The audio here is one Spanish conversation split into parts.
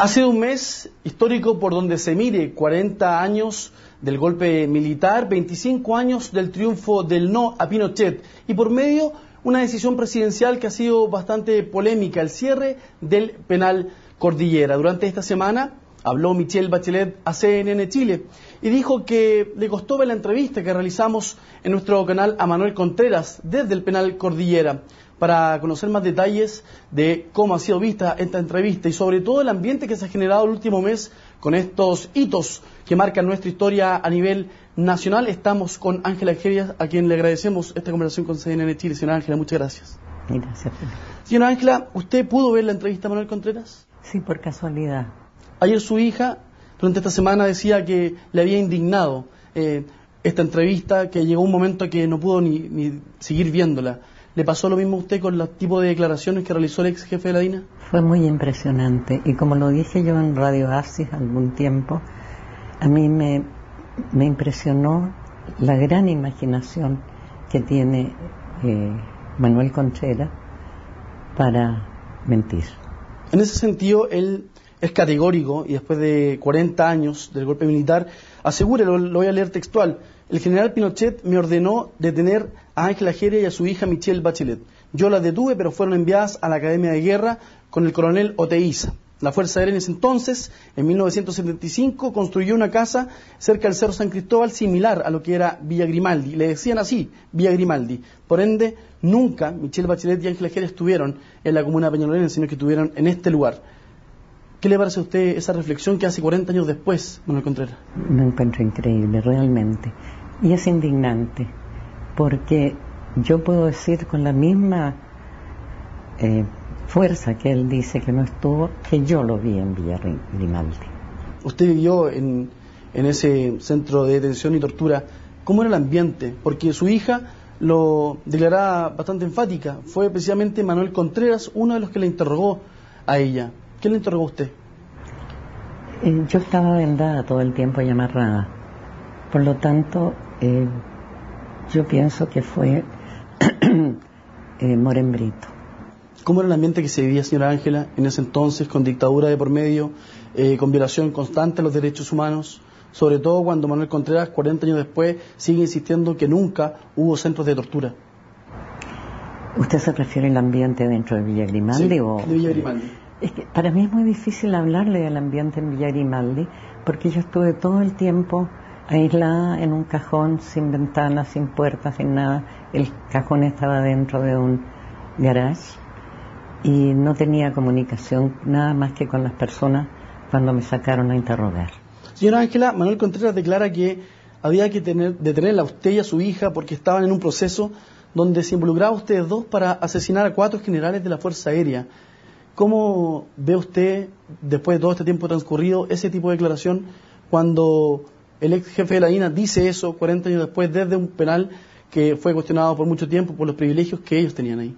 Ha sido un mes histórico por donde se mire, 40 años del golpe militar, 25 años del triunfo del no a Pinochet y por medio una decisión presidencial que ha sido bastante polémica, el cierre del penal Cordillera. Durante esta semana habló Michelle Bachelet a CNN Chile y dijo que le costó ver la entrevista que realizamos en nuestro canal a Manuel Contreras desde el penal Cordillera, para conocer más detalles de cómo ha sido vista esta entrevista y sobre todo el ambiente que se ha generado el último mes con estos hitos que marcan nuestra historia a nivel nacional. Estamos con Ángela Gerias, a quien le agradecemos esta conversación con CNN Chile. Señora Ángela, muchas gracias. Gracias. Señora Ángela, ¿usted pudo ver la entrevista a Manuel Contreras? Sí, por casualidad. Ayer su hija, durante esta semana, decía que le había indignado esta entrevista, que llegó un momento que no pudo ni seguir viéndola. ¿Le pasó lo mismo a usted con los tipos de declaraciones que realizó el ex jefe de la DINA? Fue muy impresionante y como lo dije yo en Radio Asis algún tiempo, a mí me impresionó la gran imaginación que tiene Manuel Contreras para mentir. En ese sentido, él es categórico y después de 40 años del golpe militar, asegura, lo voy a leer textual: el general Pinochet me ordenó detener a Ángela Gerias y a su hija Michelle Bachelet. Yo las detuve, pero fueron enviadas a la Academia de Guerra con el coronel Oteiza. La Fuerza Aérea en ese entonces, en 1975, construyó una casa cerca del Cerro San Cristóbal similar a lo que era Villa Grimaldi. Le decían así, Villa Grimaldi. Por ende, nunca Michelle Bachelet y Ángela Gerias estuvieron en la comuna de Peñalolén, sino que estuvieron en este lugar. ¿Qué le parece a usted esa reflexión que hace 40 años después, Manuel Contreras? Me encuentro increíble, realmente. Y es indignante, porque yo puedo decir con la misma fuerza que él dice que no estuvo, que yo lo vi en Villa Grimaldi. Usted vivió en ese centro de detención y tortura. ¿Cómo era el ambiente? Porque su hija lo declaraba bastante enfática. Fue precisamente Manuel Contreras uno de los que le interrogó a ella. ¿Qué le interrogó a usted? Yo estaba vendada todo el tiempo y amarrada. Por lo tanto, yo pienso que fue Morembrito. ¿Cómo era el ambiente que se vivía, señora Ángela, en ese entonces, con dictadura de por medio, con violación constante de los derechos humanos? Sobre todo cuando Manuel Contreras, 40 años después, sigue insistiendo que nunca hubo centros de tortura. ¿Usted se refiere al ambiente dentro de Villa Grimaldi? Sí, o de Villa Grimaldi. Es que para mí es muy difícil hablarle del ambiente en Villa Grimaldi, porque yo estuve todo el tiempo aislada en un cajón, sin ventanas, sin puertas, sin nada. El cajón estaba dentro de un garage y no tenía comunicación nada más que con las personas cuando me sacaron a interrogar. Señora Ángela, Manuel Contreras declara que había que detenerla a usted y a su hija porque estaban en un proceso donde se involucraba a ustedes dos para asesinar a 4 generales de la Fuerza Aérea. ¿Cómo ve usted, después de todo este tiempo transcurrido, ese tipo de declaración cuando el ex jefe de la DINA dice eso 40 años después desde un penal que fue cuestionado por mucho tiempo por los privilegios que ellos tenían ahí?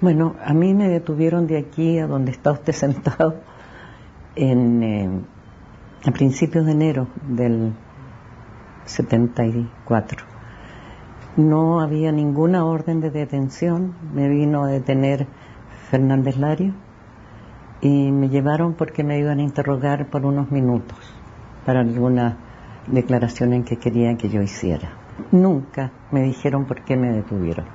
Bueno, a mí me detuvieron de aquí a donde está usted sentado a principios de enero del 74. No había ninguna orden de detención. Me vino a detener Fernández Lario y me llevaron porque me iban a interrogar por unos minutos para alguna declaración en que querían que yo hiciera. Nunca me dijeron por qué me detuvieron.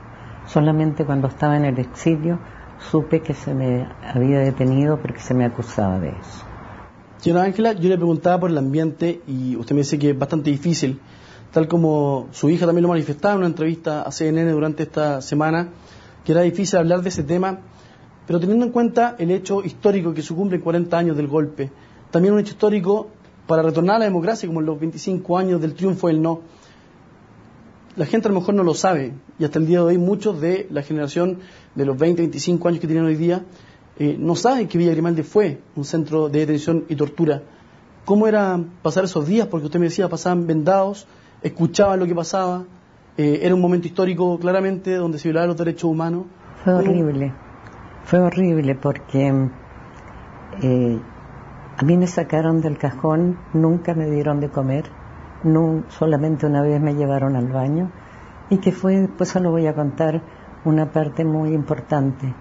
Solamente cuando estaba en el exilio supe que se me había detenido porque se me acusaba de eso. Señora Ángela, yo le preguntaba por el ambiente y usted me dice que es bastante difícil, tal como su hija también lo manifestaba en una entrevista a CNN durante esta semana, que era difícil hablar de ese tema, pero teniendo en cuenta el hecho histórico que se cumple en 40 años del golpe, también un hecho histórico para retornar a la democracia, como en los 25 años del triunfo del no. La gente a lo mejor no lo sabe, y hasta el día de hoy muchos de la generación de los 20, 25 años que tienen hoy día no saben que Villa Grimaldi fue un centro de detención y tortura. ¿Cómo era pasar esos días? Porque usted me decía, pasaban vendados, escuchaban lo que pasaba, era un momento histórico claramente donde se violaban los derechos humanos. Fue horrible porque a mí me sacaron del cajón, nunca me dieron de comer, solamente una vez me llevaron al baño, y que fue, después se lo voy a contar, una parte muy importante.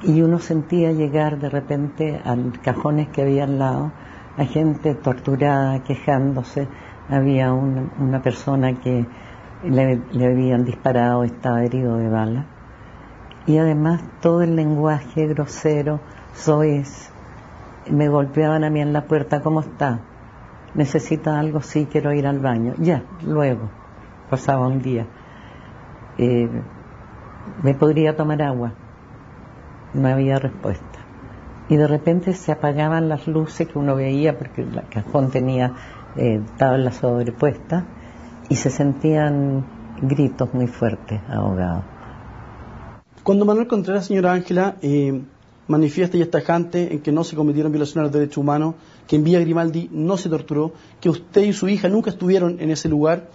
y uno sentía llegar de repente a cajones que había al lado a gente torturada, quejándose. Había una persona que le habían disparado, estaba herido de bala. Y además todo el lenguaje grosero, soez. Me golpeaban a mí en la puerta, ¿cómo está? ¿Necesita algo? Sí, quiero ir al baño. Ya, luego. Pasaba un día. ¿Me podría tomar agua? No había respuesta. Y de repente se apagaban las luces que uno veía, porque el cajón tenía tablas sobrepuestas, y se sentían gritos muy fuertes, ahogados. Cuando Manuel Contreras, señora Ángela, manifiesta y es tajante en que no se cometieron violaciones a los derechos humanos, que en Villa Grimaldi no se torturó, que usted y su hija nunca estuvieron en ese lugar,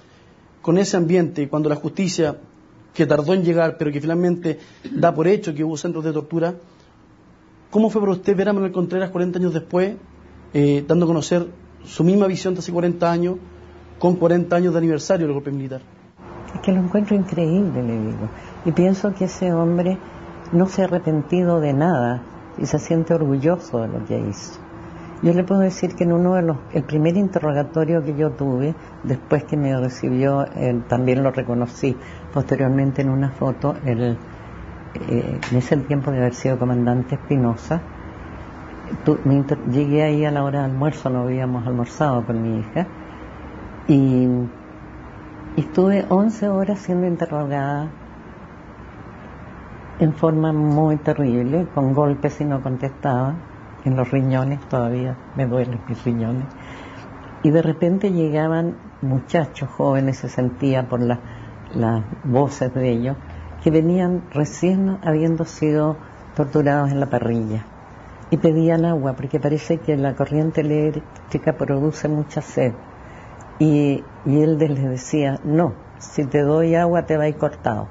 con ese ambiente, cuando la justicia, que tardó en llegar, pero que finalmente da por hecho que hubo centros de tortura, ¿cómo fue para usted ver a Manuel Contreras 40 años después, dando a conocer su misma visión de hace 40 años, con 40 años de aniversario del golpe militar? Es que lo encuentro increíble, le digo. Y pienso que ese hombre no se ha arrepentido de nada y se siente orgulloso de lo que hizo. Yo le puedo decir que en el primer interrogatorio que yo tuve, después que me recibió, también lo reconocí posteriormente en una foto, en ese tiempo de haber sido comandante Espinosa. Llegué ahí a la hora de almuerzo, no habíamos almorzado con mi hija, y estuve 11 horas siendo interrogada en forma muy terrible, con golpes y no contestaba, en los riñones, todavía me duelen mis riñones. Y de repente llegaban muchachos jóvenes, se sentía por las voces de ellos, que venían recién habiendo sido torturados en la parrilla. Y pedían agua, porque parece que la corriente eléctrica produce mucha sed. Y él les decía, no, si te doy agua te va a ir cortado.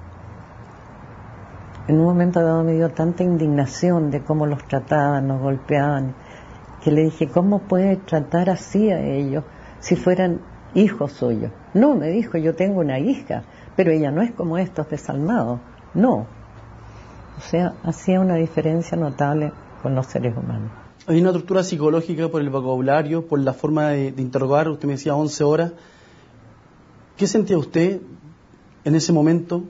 En un momento dado me dio tanta indignación de cómo los trataban, los golpeaban, que le dije, ¿cómo puede tratar así a ellos si fueran hijos suyos? No, me dijo, yo tengo una hija, pero ella no es como estos desalmados, no. O sea, hacía una diferencia notable con los seres humanos. Hay una tortura psicológica por el vocabulario, por la forma de interrogar. Usted me decía 11 horas. ¿Qué sentía usted en ese momento,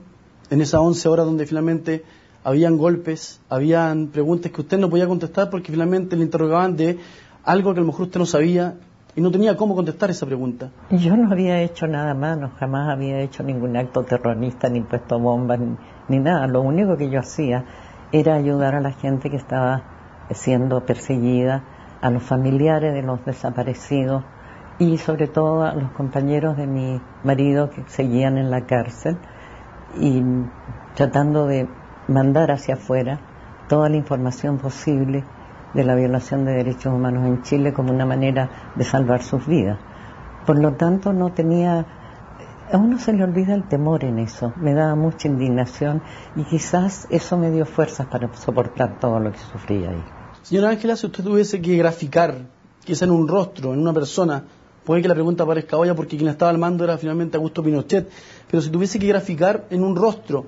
en esas 11 horas donde finalmente habían golpes, habían preguntas que usted no podía contestar porque finalmente le interrogaban de algo que a lo mejor usted no sabía y no tenía cómo contestar esa pregunta? Yo no había hecho nada más, jamás había hecho ningún acto terrorista, ni puesto bombas, ni nada. Lo único que yo hacía era ayudar a la gente que estaba siendo perseguida, a los familiares de los desaparecidos y sobre todo a los compañeros de mi marido que seguían en la cárcel, y tratando de mandar hacia afuera toda la información posible de la violación de derechos humanos en Chile como una manera de salvar sus vidas. Por lo tanto, no tenía... A uno se le olvida el temor en eso, me daba mucha indignación y quizás eso me dio fuerzas para soportar todo lo que sufría ahí. Señora Ángela, si usted tuviese que graficar, quizá en un rostro, en una persona, puede que la pregunta parezca obvia porque quien estaba al mando era finalmente Augusto Pinochet, pero si tuviese que graficar en un rostro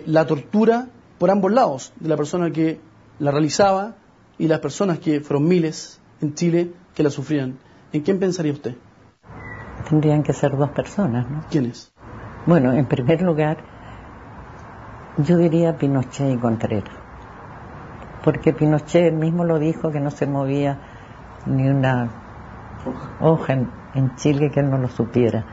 la tortura por ambos lados, de la persona que la realizaba y las personas que fueron miles en Chile que la sufrían, ¿en quién pensaría usted? Tendrían que ser dos personas, ¿no? ¿Quiénes? Bueno, en primer lugar, yo diría Pinochet y Contreras, porque Pinochet mismo lo dijo, que no se movía ni una hoja en Chile que él no lo supiera.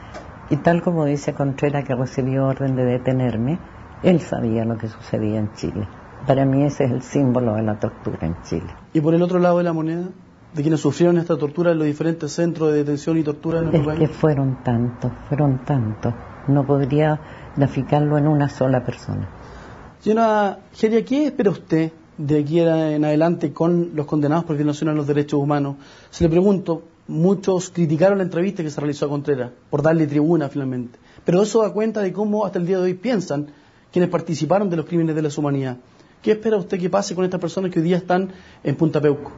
Y tal como dice Contreras, que recibió orden de detenerme, él sabía lo que sucedía en Chile. Para mí ese es el símbolo de la tortura en Chile. ¿Y por el otro lado de la moneda, de quienes sufrieron esta tortura en los diferentes centros de detención y tortura en nuestro país? Es que fueron tantos. No podría graficarlo en una sola persona. Señora Geria, ¿qué espera usted de aquí en adelante con los condenados por violación a los derechos humanos? Se le pregunto, muchos criticaron la entrevista que se realizó a Contreras por darle tribuna finalmente, pero eso da cuenta de cómo hasta el día de hoy piensan quienes participaron de los crímenes de lesa humanidad. ¿Qué espera usted que pase con estas personas que hoy día están en Punta Peuco?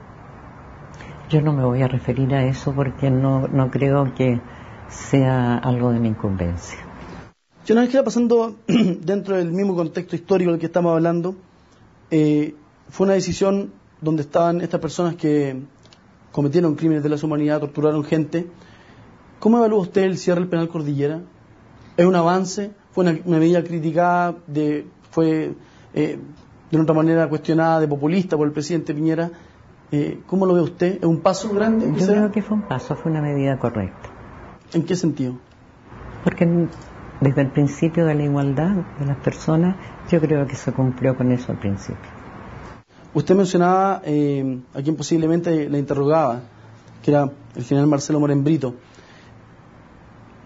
Yo no me voy a referir a eso porque no creo que sea algo de mi incumbencia. Señora Ángela, pasando dentro del mismo contexto histórico del que estamos hablando, fue una decisión donde estaban estas personas que cometieron crímenes de lesa humanidad, torturaron gente. ¿Cómo evalúa usted el cierre del penal Cordillera? ¿Es un avance? ¿Fue una medida criticada? ¿Fue de otra manera cuestionada de populista por el presidente Piñera? ¿Cómo lo ve usted? ¿Es un paso grande? Yo creo que fue un paso, fue una medida correcta. ¿En qué sentido? Porque desde el principio de la igualdad de las personas, yo creo que se cumplió con eso al principio. Usted mencionaba a quien posiblemente la interrogaba, que era el general Marcelo Moren-Brito.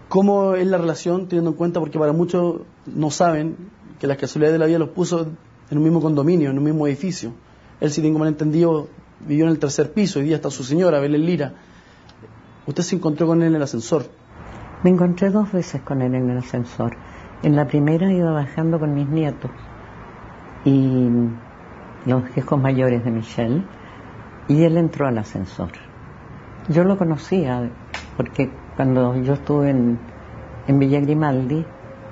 ¿Cómo es la relación, teniendo en cuenta, porque para muchos no saben que las casualidades de la vida los puso en un mismo condominio, en un mismo edificio? Él, si tengo mal entendido, vivió en el tercer piso, hoy día está su señora, Belén Lira. ¿Usted se encontró con él en el ascensor? Me encontré 2 veces con él en el ascensor. En la primera iba bajando con mis nietos y los hijos mayores de Michelle, y él entró al ascensor. Yo lo conocía porque cuando yo estuve en Villa Grimaldi,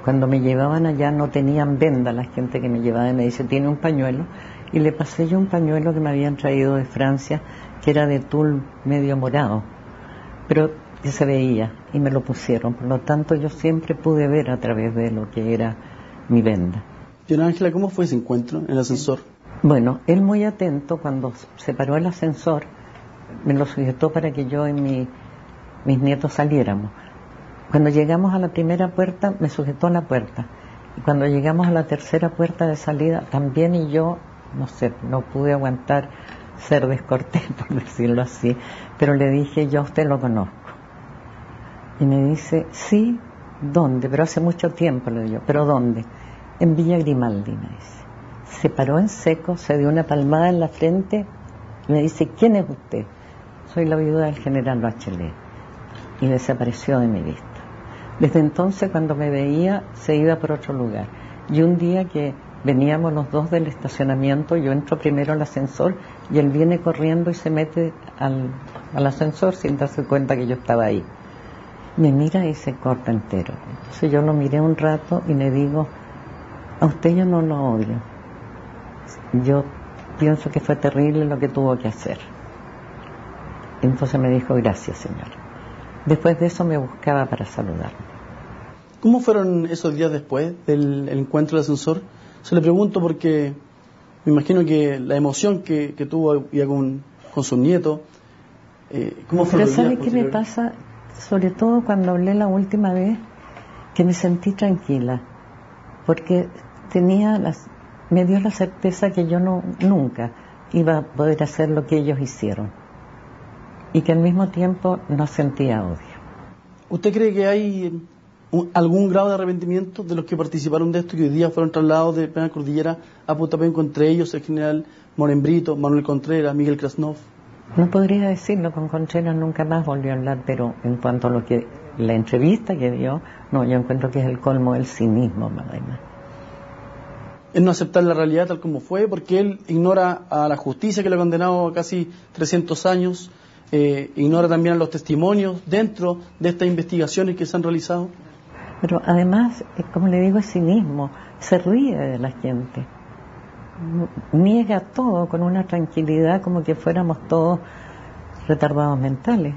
cuando me llevaban allá no tenían venda la gente que me llevaba, y me dice, ¿tiene un pañuelo? Y le pasé yo un pañuelo que me habían traído de Francia, que era de tul medio morado, pero que se veía, y me lo pusieron. Por lo tanto, yo siempre pude ver a través de lo que era mi venda. Señora Ángela, ¿cómo fue ese encuentro en el ascensor? Bueno, él muy atento, cuando se paró el ascensor, me lo sujetó para que yo y mis nietos saliéramos. Cuando llegamos a la primera puerta, me sujetó la puerta. Y cuando llegamos a la tercera puerta de salida, también, y yo, no sé, no pude aguantar ser descortés, por decirlo así, pero le dije, yo a usted lo conozco. Y me dice, sí, ¿dónde? Pero hace mucho tiempo, le digo, ¿pero dónde? En Villa Grimaldi, me dice. Se paró en seco, se dio una palmada en la frente y me dice, ¿quién es usted? Soy la viuda del general Bachelet. Y desapareció de mi vista. Desde entonces, cuando me veía, se iba por otro lugar. Y un día que veníamos los dos del estacionamiento, yo entro primero al ascensor y él viene corriendo y se mete al ascensor sin darse cuenta que yo estaba ahí. Me mira y se corta entero. Entonces yo lo miré un rato y le digo, a usted yo no lo odio. Yo pienso que fue terrible lo que tuvo que hacer. Entonces me dijo, gracias, señora. Después de eso me buscaba para saludarme. ¿Cómo fueron esos días después del encuentro del ascensor? Se le pregunto porque me imagino que la emoción que tuvo ya con sus nietos, ¿cómo fue? Pero ¿sabe qué me pasa? Sobre todo cuando hablé la última vez, que me sentí tranquila, porque me dio la certeza que yo nunca iba a poder hacer lo que ellos hicieron, y que al mismo tiempo no sentía odio. ¿Usted cree que hay algún grado de arrepentimiento de los que participaron de esto, que hoy día fueron trasladados de Penal Cordillera a Punta entre ellos el general Moren-Brito, Manuel Contreras, Miguel Krasnov? No podría decirlo, con Contreras nunca más volvió a hablar, pero en cuanto a lo que la entrevista que dio, no, yo encuentro que es el colmo del cinismo, además. Es no aceptar la realidad tal como fue, porque él ignora a la justicia que le ha condenado a casi 300 años, ignora también a los testimonios dentro de estas investigaciones que se han realizado. Pero además, como le digo, es cinismo, se ríe de la gente, niega todo con una tranquilidad como que fuéramos todos retardados mentales.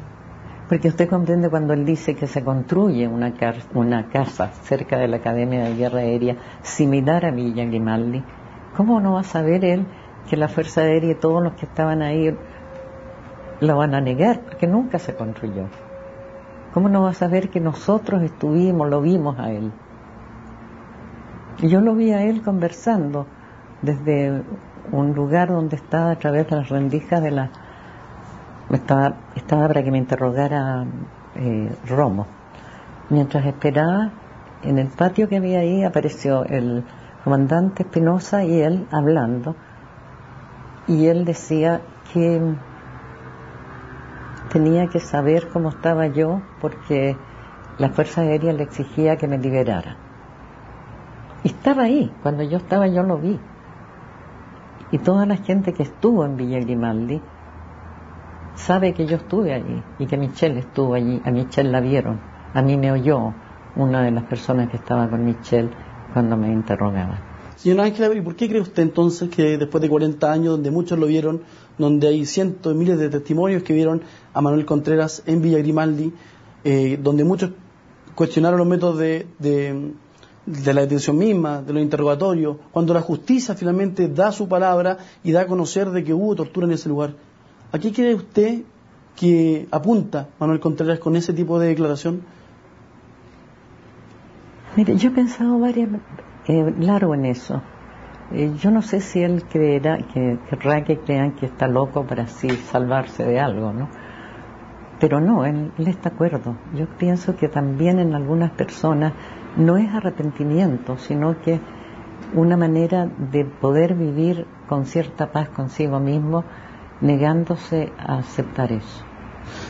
Porque usted comprende cuando él dice que se construye una casa cerca de la Academia de Guerra Aérea similar a Villa Grimaldi, ¿cómo no va a saber él que la Fuerza Aérea y todos los que estaban ahí lo van a negar? Porque nunca se construyó. ¿Cómo no va a saber que nosotros lo vimos a él? Y yo lo vi a él conversando desde un lugar donde estaba a través de las rendijas de la... Estaba para que me interrogara Romo. Mientras esperaba, en el patio que había ahí apareció el comandante Espinosa y él hablando. Y él decía que tenía que saber cómo estaba yo porque la Fuerza Aérea le exigía que me liberara. Y estaba ahí, cuando yo estaba yo lo vi. Y toda la gente que estuvo en Villa Grimaldi sabe que yo estuve allí y que Michelle estuvo allí. A Michelle la vieron, a mí me oyó una de las personas que estaba con Michelle cuando me interrogaba. Señora Ángela, ¿y por qué cree usted entonces que después de 40 años, donde muchos lo vieron, donde hay cientos de miles de testimonios que vieron a Manuel Contreras en Villa Grimaldi, donde muchos cuestionaron los métodos de la detención misma, de los interrogatorios, cuando la justicia finalmente da su palabra y da a conocer de que hubo tortura en ese lugar? ¿A qué cree usted que apunta Manuel Contreras con ese tipo de declaración? Mire, yo he pensado largo en eso. Yo no sé si él querrá que crean que está loco para así salvarse de algo, ¿no? Pero no, él está de acuerdo. Yo pienso que también en algunas personas no es arrepentimiento, sino que una manera de poder vivir con cierta paz consigo mismo, negándose a aceptar eso.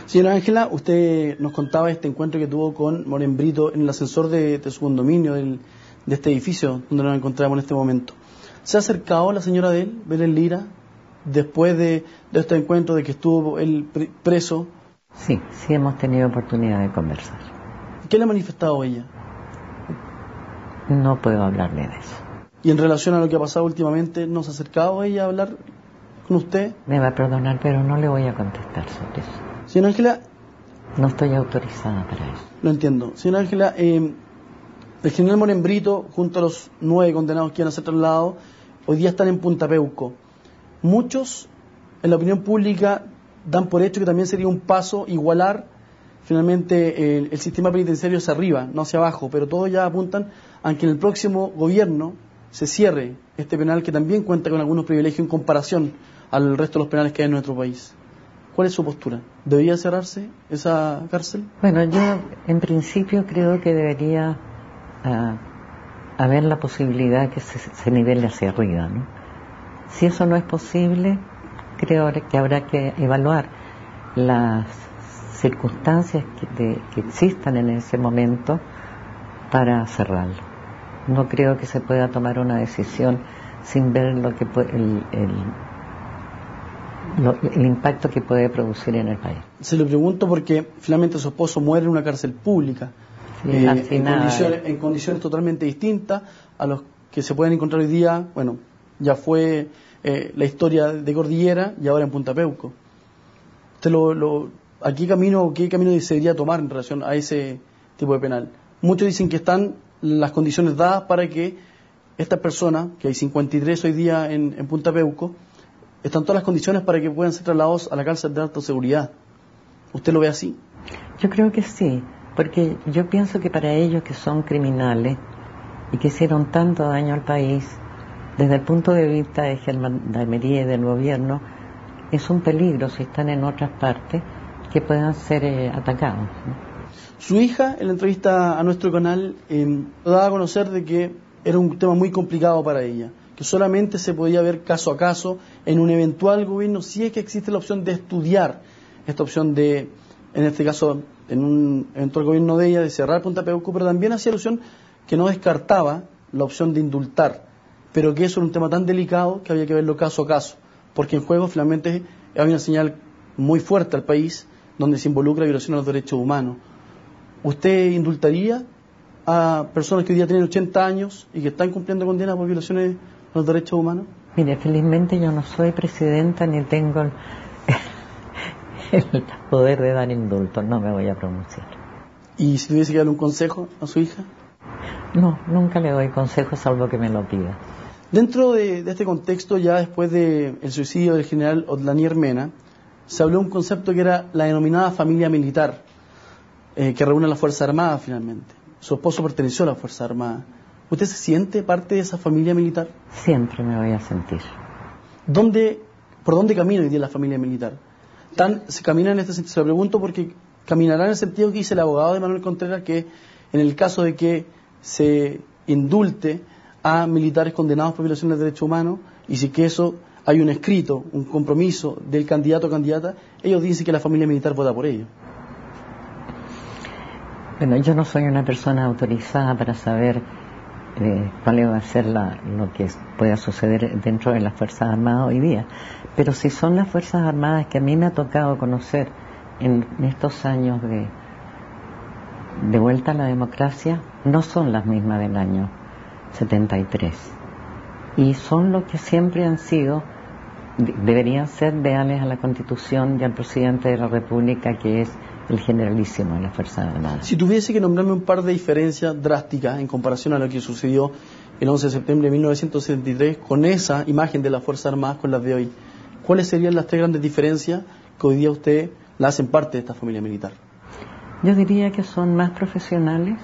Señora Ángela, usted nos contaba este encuentro que tuvo con Moren Brito en el ascensor de su condominio, de este edificio donde nos encontramos en este momento. ¿Se ha acercado la señora de él, Belén Lira, después de este encuentro, de que estuvo él preso? Sí hemos tenido oportunidad de conversar. ¿Qué le ha manifestado ella? No puedo hablarle de eso. ¿Y en relación a lo que ha pasado últimamente, no se ha acercado ella a hablar con usted? Me va a perdonar, pero no le voy a contestar sobre eso. Señora Ángela... No estoy autorizada para eso. Lo entiendo. Señora Ángela, el general Moren Brito, junto a los 9 condenados que iban a ser trasladados, hoy día están en Punta Peuco. Muchos, en la opinión pública, dan por hecho que también sería un paso igualar finalmente el sistema penitenciario hacia arriba, no hacia abajo, pero todos ya apuntan a que en el próximo gobierno se cierre este penal, que también cuenta con algunos privilegios en comparación al resto de los penales que hay en nuestro país. ¿Cuál es su postura? ¿Debería cerrarse esa cárcel? Bueno, yo en principio creo que debería haber la posibilidad que se nivele hacia arriba, ¿no? Si eso no es posible, creo que habrá que evaluar las circunstancias que existan en ese momento para cerrarlo. No creo que se pueda tomar una decisión sin ver lo que el impacto que puede producir en el país. Se lo pregunto porque finalmente su esposo muere en una cárcel pública, sí, en condiciones totalmente distintas a los que se pueden encontrar hoy día. Bueno, ya fue la historia de Cordillera y ahora en Punta Peuco. Usted ¿qué camino debería tomar en relación a ese tipo de penal? Muchos dicen que están las condiciones dadas para que estas personas, que hay 53 hoy día en Punta Peuco, están todas las condiciones para que puedan ser trasladados a la cárcel de alta seguridad. ¿Usted lo ve así? Yo creo que sí, porque yo pienso que para ellos que son criminales y que hicieron tanto daño al país, desde el punto de vista de gendarmería y del gobierno, es un peligro si están en otras partes que puedan ser atacados, ¿no? Su hija, en la entrevista a nuestro canal, daba a conocer de que era un tema muy complicado para ella, que solamente se podía ver caso a caso en un eventual gobierno, si es que existe la opción de estudiar esta opción de, en este caso, en un eventual gobierno de ella, de cerrar Punta Peuco, pero también hacía alusión que no descartaba la opción de indultar, pero que eso era un tema tan delicado que había que verlo caso a caso, porque en juego finalmente hay una señal muy fuerte al país donde se involucra violación a los derechos humanos. ¿Usted indultaría a personas que hoy día tienen 80 años y que están cumpliendo condena por violaciones a los derechos humanos? Mire, felizmente yo no soy presidenta ni tengo el poder de dar indultos, no me voy a pronunciar. ¿Y si tuviese que darle un consejo a su hija? No, nunca le doy consejos salvo que me lo pida. Dentro de este contexto, ya después del suicidio del general Otlanier Mena, se habló de un concepto que era la denominada familia militar, que reúne a las Fuerzas Armadas finalmente. Su esposo perteneció a las Fuerzas Armadas. ¿Usted se siente parte de esa familia militar? Siempre me voy a sentir. ¿Por dónde camina hoy día la familia militar? ¿Se camina en este sentido? Se lo pregunto porque caminará en el sentido que dice el abogado de Manuel Contreras, que en el caso de que se indulte a militares condenados por violaciones de derechos humanos, y si que eso hay un escrito, un compromiso del candidato o candidata, ellos dicen que la familia militar vota por ellos. Bueno, yo no soy una persona autorizada para saber cuál va a ser lo que pueda suceder dentro de las Fuerzas Armadas hoy día. Pero si son las Fuerzas Armadas que a mí me ha tocado conocer en estos años de vuelta a la democracia, no son las mismas del año 73. y son los que siempre han sido, deberían ser leales a la Constitución y al presidente de la República, que es el generalísimo de las Fuerzas Armadas. Si tuviese que nombrarme un par de diferencias drásticas en comparación a lo que sucedió el 11 de septiembre de 1973, con esa imagen de las Fuerzas Armadas con las de hoy, ¿cuáles serían las tres grandes diferencias que hoy día usted la hacen parte de esta familia militar? Yo diría que son más profesionales,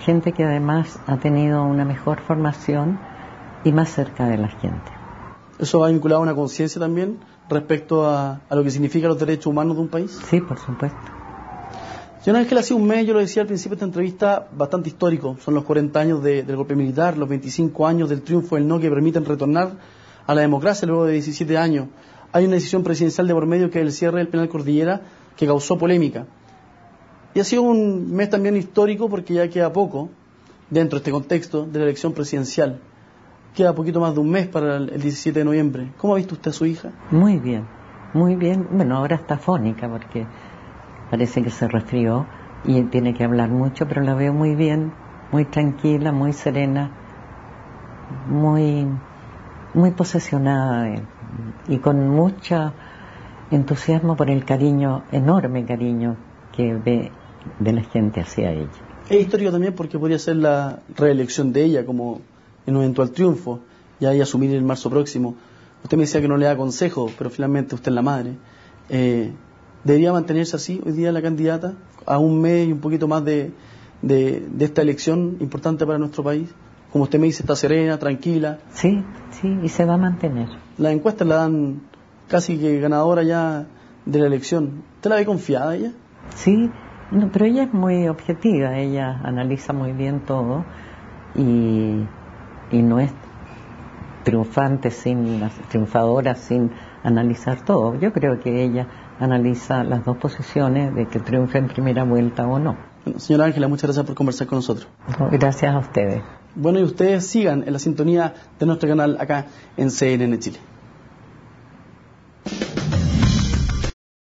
gente que además ha tenido una mejor formación y más cerca de la gente. ¿Eso va vinculado a una conciencia también respecto a lo que significan los derechos humanos de un país? Sí, por supuesto. Señor Ángel, hace un mes, yo lo decía al principio de esta entrevista, bastante histórico. Son los 40 años del golpe militar, los 25 años del triunfo del no, que permiten retornar a la democracia luego de 17 años. Hay una decisión presidencial de por medio, que es el cierre del penal Cordillera, que causó polémica. Y ha sido un mes también histórico porque ya queda poco, dentro de este contexto, de la elección presidencial. Queda poquito más de un mes para el 17 de noviembre. ¿Cómo ha visto usted a su hija? Muy bien, muy bien. Bueno, ahora está fónica porque parece que se resfrió y tiene que hablar mucho, pero la veo muy bien, muy tranquila, muy serena, muy posesionada y con mucho entusiasmo por el cariño, enorme cariño que ve de la gente hacia ella. Es histórico también porque podría ser la reelección de ella como en un eventual triunfo, ya ella asumir el marzo próximo. Usted me decía que no le da consejo, pero finalmente usted es la madre. ¿Debería mantenerse así hoy día la candidata a un mes y un poquito más de esta elección importante para nuestro país? Como usted me dice, está serena, tranquila. Sí, y se va a mantener. Las encuestas la dan casi que ganadora ya de la elección. ¿Usted la ve confiada ella? Sí, no, pero ella es muy objetiva, ella analiza muy bien todo y no es triunfadora sin analizar todo. Yo creo que ella analiza las dos posiciones de que triunfe en primera vuelta o no. Bueno, señora Ángela, muchas gracias por conversar con nosotros. Gracias a ustedes. Bueno, y ustedes sigan en la sintonía de nuestro canal acá en CNN Chile.